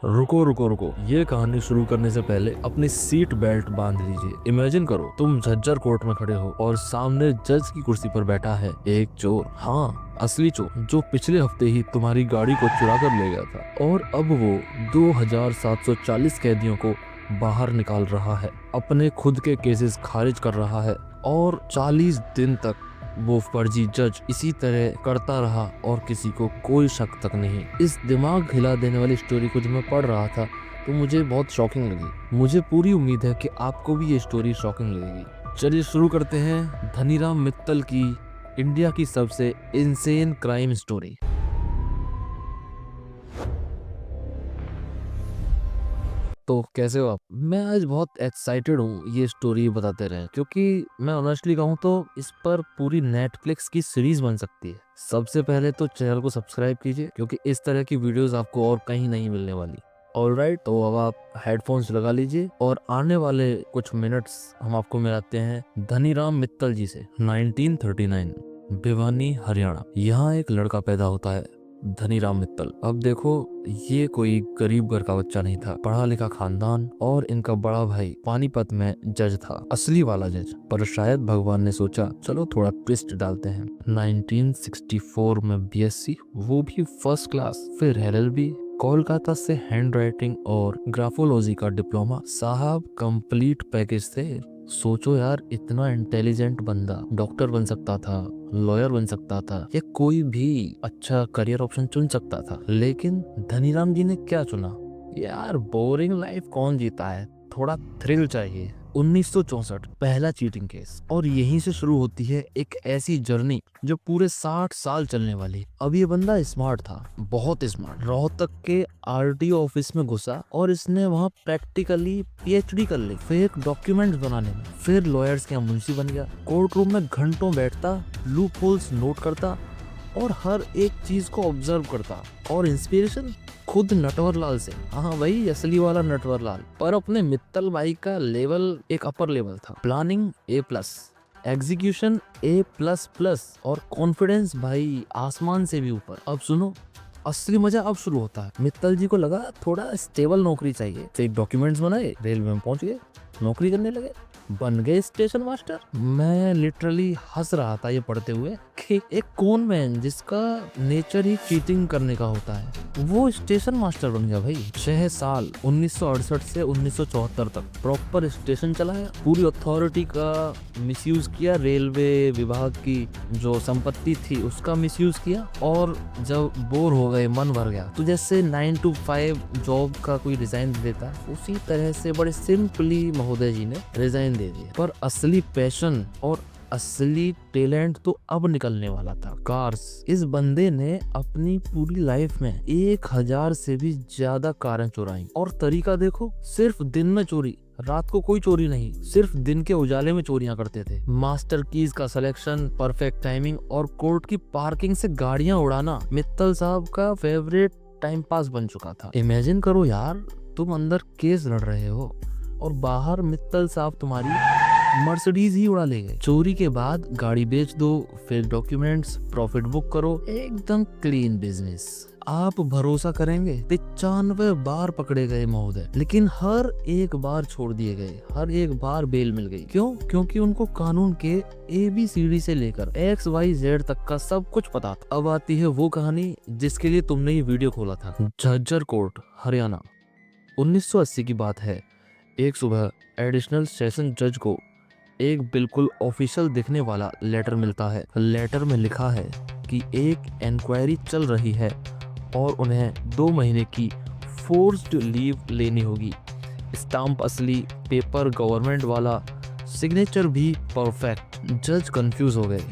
रुको रुको रुको, ये कहानी शुरू करने से पहले अपनी सीट बेल्ट बांध लीजिए। इमेजिन करो तुम झज्जर कोर्ट में खड़े हो और सामने जज की कुर्सी पर बैठा है एक चोर। हाँ, असली चोर, जो पिछले हफ्ते ही तुम्हारी गाड़ी को चुरा कर ले गया था और अब वो 2740 कैदियों को बाहर निकाल रहा है, अपने खुद के केसेस खारिज कर रहा है। और 40 दिन तक वो फर्जी जज इसी तरह करता रहा और किसी को कोई शक तक नहीं। इस दिमाग हिला देने वाली स्टोरी को जब मैं पढ़ रहा था तो मुझे बहुत शॉकिंग लगी। मुझे पूरी उम्मीद है कि आपको भी ये स्टोरी शॉकिंग लगेगी। चलिए शुरू करते हैं धनीराम मित्तल की इंडिया की सबसे इंसेन क्राइम स्टोरी। तो कैसे हो आप? मैं आज बहुत एक्साइटेड हूँ ये स्टोरी बताते रहे, क्योंकि मैं ऑनेस्टली कहूँ तो इस पर पूरी नेटफ्लिक्स की सीरीज बन सकती है। सबसे पहले तो चैनल को सब्सक्राइब कीजिए, क्योंकि इस तरह की वीडियोस आपको और कहीं नहीं मिलने वाली। ऑलराइट, तो अब आप हेडफोन्स लगा लीजिए और आने वाले कुछ मिनट्स हम आपको मिलाते हैं धनीराम मित्तल जी से। 1939 भिवानी हरियाणा, यहाँ एक लड़का पैदा होता है, धनीराम मित्तल। अब देखो, ये कोई गरीब घर का बच्चा नहीं था, पढ़ा लिखा खानदान, और इनका बड़ा भाई पानीपत में जज था, असली वाला जज। पर शायद भगवान ने सोचा चलो थोड़ा ट्विस्ट डालते हैं। 1964 में बीएससी, वो भी फर्स्ट क्लास, फिर एलएलबी, कोलकाता से हैंड राइटिंग और ग्राफोलॉजी का डिप्लोमा। साहब कंप्लीट पैकेज थे। सोचो यार, इतना इंटेलिजेंट बंदा डॉक्टर बन सकता था, लॉयर बन सकता था, या कोई भी अच्छा करियर ऑप्शन चुन सकता था। लेकिन धनीराम जी ने क्या चुना? यार, बोरिंग लाइफ कौन जीता है, थोड़ा थ्रिल चाहिए। 1964 पहला चीटिंग केस, और यहीं से शुरू होती है एक ऐसी जर्नी जो पूरे 60 साल चलने वाली। अब ये बंदा स्मार्ट था, बहुत स्मार्ट। रोहतक के आरटीओ ऑफिस में घुसा और इसने वहाँ प्रैक्टिकली पीएचडी कर ली, फेक डॉक्यूमेंट्स बनाने में। फिर लॉयर्स के मुंशी बन गया, कोर्ट रूम में घंटों बैठता, लूप होल्स नोट करता और हर एक चीज को ऑब्जर्व करता। और इंस्पिरेशन खुद नटवरलाल से। हाँ भाई, असली वाला नटवरलाल। पर अपने मित्तल भाई का लेवल एक अपर लेवल था। प्लानिंग A+, एग्जीक्यूशन A++, और कॉन्फिडेंस भाई आसमान से भी ऊपर। अब सुनो, असली मजा अब शुरू होता है। मित्तल जी को लगा थोड़ा स्टेबल नौकरी चाहिए। फेक डॉक्यूमेंट्स बनाए, रेलवे में पहुंच गए, नौकरी करने लगे, बन गए स्टेशन मास्टर। मैं लिटरली हंस रहा था ये पढ़ते हुए कि एक कौन मैन जिसका नेचर ही चीटिंग करने का होता है, वो स्टेशन मास्टर बन गया भाई। 6 साल 1968 से 1974 तक प्रॉपर स्टेशन चलाया, पूरी अथॉरिटी का मिसयूज किया, रेलवे विभाग की जो संपत्ति थी उसका मिसयूज किया। और जब बोर हो गए, मन भर गया, तो जैसे 9 to 5 जॉब का कोई रिजाइन देता है, उसी तरह से बड़े सिंपली महोदय जी ने रिजाइन दे दिया। पर असली पैशन और असली टैलेंट तो अब निकलने वाला था, कार्स। इस बंदे ने अपनी पूरी लाइफ में 1000 से भी ज्यादा कारें चुराई। और तरीका देखो, सिर्फ दिन में चोरी, रात को कोई चोरी नहीं, सिर्फ दिन के उजाले में चोरियां करते थे। मास्टर कीज का सिलेक्शन, परफेक्ट टाइमिंग और कोर्ट की पार्किंग से गाड़ियां उड़ाना मित्तल साहब का फेवरेट टाइम पास बन चुका था। इमेजिन करो यार, तुम अंदर केस लड़ रहे हो और बाहर मित्तल साहब तुम्हारी मर्सिडीज ही उड़ा ले गए। चोरी के बाद गाड़ी बेच दो, फिर डॉक्यूमेंट्स, प्रॉफिट बुक करो, एकदम क्लीन बिजनेस। आप भरोसा करेंगे, 95 बार पकड़े गए महोदय, लेकिन हर एक बार छोड़ दिए गए, हर एक बार बेल मिल गई। क्यों? क्योंकि उनको कानून के ABCD से लेकर XYZ तक का सब कुछ पता था। अब आती है वो कहानी जिसके लिए तुमने ये वीडियो खोला था। झज्जर कोर्ट, हरियाणा। 1980 की बात है। एक सुबह एडिशनल सेशन जज को एक बिल्कुल ऑफिशियल दिखने वाला लेटर मिलता है। लेटर में लिखा है कि एक इंक्वायरी चल रही है और उन्हें 2 महीने की फोर्स्ड लीव लेनी होगी। स्टाम्प असली, पेपर गवर्नमेंट वाला, सिग्नेचर भी परफेक्ट। जज कंफ्यूज हो गए,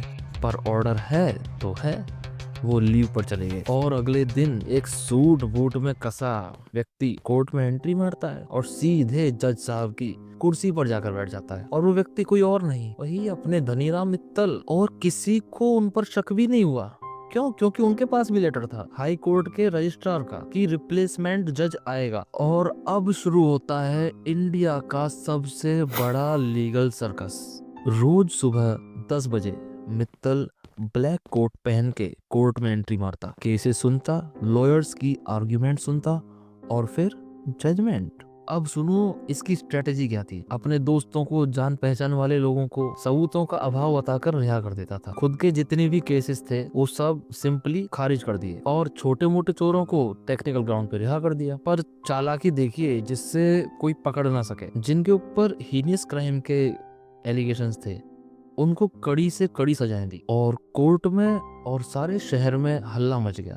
पर ऑर्डर है तो है। वो लीव पर चले गए और अगले दिन एक सूट बूट में कसा व्यक्ति कोर्ट में एंट्री मारता है और सीधे जज साहब की कुर्सी पर जाकर बैठ जाता है। और वो व्यक्ति कोई और नहीं, वही अपने धनीराम मित्तल। और किसी को उन पर शक भी नहीं हुआ। क्यों? क्योंकि उनके पास भी लेटर था हाई कोर्ट के रजिस्ट्रार का कि रिप्लेसमेंट जज आएगा। और अब शुरू होता है इंडिया का सबसे बड़ा लीगल सर्कस। रोज सुबह 10 बजे मित्तल ब्लैक कोट पहन के कोर्ट में एंट्री मारता, केसेस सुनता, लॉयर्स की आर्ग्यूमेंट सुनता और फिर जजमेंट। अब सुनो इसकी स्ट्रेटेजी क्या थी। अपने दोस्तों को, जान पहचान वाले लोगों को सबूतों का अभाव बताकर रिहा कर देता था। खुद के जितने भी केसेस थे वो सब सिंपली खारिज कर दिए और छोटे मोटे चोरों को टेक्निकल ग्राउंड पे रिहा कर दिया। पर चालाकी देखिए जिससे कोई पकड़ ना सके। जिनके ऊपर हीनियस क्राइम के एलिगेशंस थे उनको कड़ी से कड़ी सजाएं दी और कोर्ट में और सारे शहर में हल्ला मच गया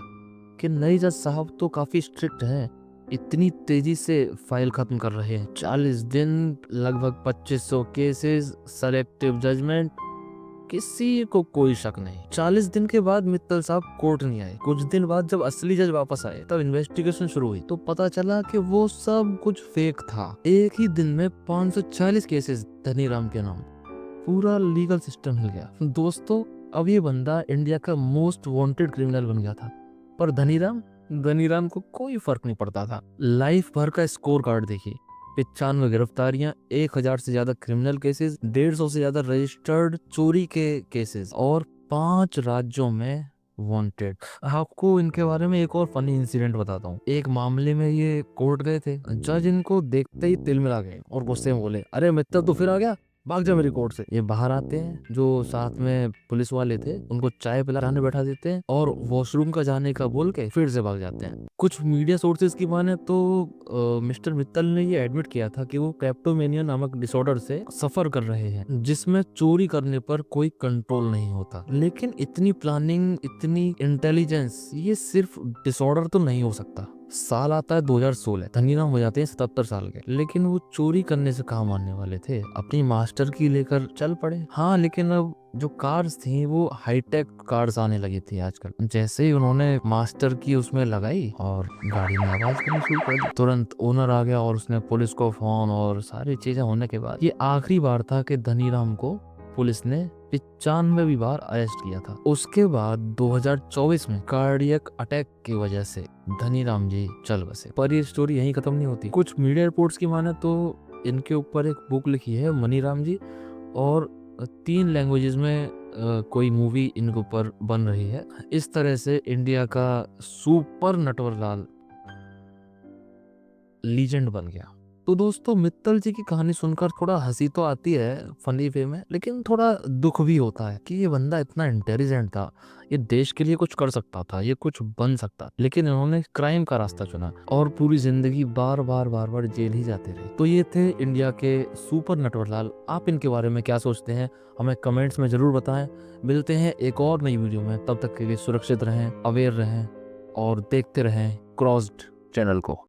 कि नई जज साहब तो काफी स्ट्रिक्ट हैं, इतनी तेजी से फाइल खत्म कर रहे हैं। 40 दिन, लगभग 2500 केसेस, सेलेक्टिव जजमेंट, किसी को कोई शक नहीं। 40 दिन के बाद मित्तल साहब कोर्ट नहीं आए। कुछ दिन बाद जब असली जज वापस आए तब इन्वेस्टिगेशन शुरू हुई तो पता चला कि वो सब कुछ फेक था। एक ही दिन में 540 केसेस धनीराम के नाम। पूरा लीगल सिस्टम हिल गया। दोस्तों अब ये बंदा इंडिया का मोस्ट वांटेड क्रिमिनल बन गया था। पर धनीराम को कोई फर्क नहीं पड़ता था। लाइफ भर का स्कोर कार्ड देखिए, 95 गिरफ्तारियां, 1000 से ज्यादा क्रिमिनल केसेस, 150 से ज्यादा रजिस्टर्ड चोरी के केसेस और 5 राज्यों में वांटेड। आपको इनके बारे में एक और फनी इंसिडेंट बताता हूँ। एक मामले में ये कोर्ट गए थे, जज इनको देखते ही तिलमिला गए और गुस्से में बोले, अरे मित्तर तू फिर आ गया, भाग जा मेरी कोर्ट से। ये बाहर आते हैं, जो साथ में पुलिस वाले थे उनको चाय पिलाने बैठा देते हैं और वॉशरूम का जाने का बोल के फिर से भाग जाते हैं। कुछ मीडिया सोर्सेज की माने तो मिस्टर मित्तल ने ये एडमिट किया था कि वो क्लेप्टोमेनिया नामक डिसऑर्डर से सफर कर रहे हैं जिसमें चोरी करने पर कोई कंट्रोल नहीं होता। लेकिन इतनी प्लानिंग, इतनी इंटेलिजेंस, ये सिर्फ डिसऑर्डर तो नहीं हो सकता। साल आता है 2016, धनीराम हो जाते हैं 77 साल के, लेकिन वो चोरी करने से कहाँ मानने वाले थे। अपनी मास्टर की लेकर चल पड़े। हाँ, लेकिन अब जो कार्स थी वो हाईटेक कार्स आने लगी थी आजकल। जैसे ही उन्होंने मास्टर की उसमें लगाई और गाड़ी में आवाज करनी शुरू कर दी, तुरंत ओनर आ गया और उसने पुलिस को फोन और सारी चीजें होने के बाद ये आखिरी बार था कि धनीराम को पुलिस ने 95 बार अरेस्ट किया था। उसके बाद 2024 में कार्डियक अटैक की वजह से धनीराम जी चल बसे। पर ये स्टोरी यहीं खत्म नहीं होती। कुछ मीडिया रिपोर्ट्स की माने तो इनके ऊपर एक बुक लिखी है मनीराम जी और 3 लैंग्वेजेस में कोई मूवी इनके ऊपर बन रही है। इस तरह से इंडिया का सुपर नटवरलाल लीजेंड बन गया। तो दोस्तों मित्तल जी की कहानी सुनकर थोड़ा हंसी तो आती है फनी वे में, लेकिन थोड़ा दुख भी होता है कि ये बंदा इतना इंटेलिजेंट था, ये देश के लिए कुछ कर सकता था, ये कुछ बन सकता, लेकिन इन्होंने क्राइम का रास्ता चुना और पूरी जिंदगी बार बार जेल ही जाते रहे। तो ये थे इंडिया के सुपर नटवरलाल। आप इनके बारे में क्या सोचते हैं हमें कमेंट्स में जरूर बताएं। मिलते हैं एक और नई वीडियो में, तब तक के लिए सुरक्षित रहें, अवेयर रहें और देखते रहें क्रॉस्ड चैनल को।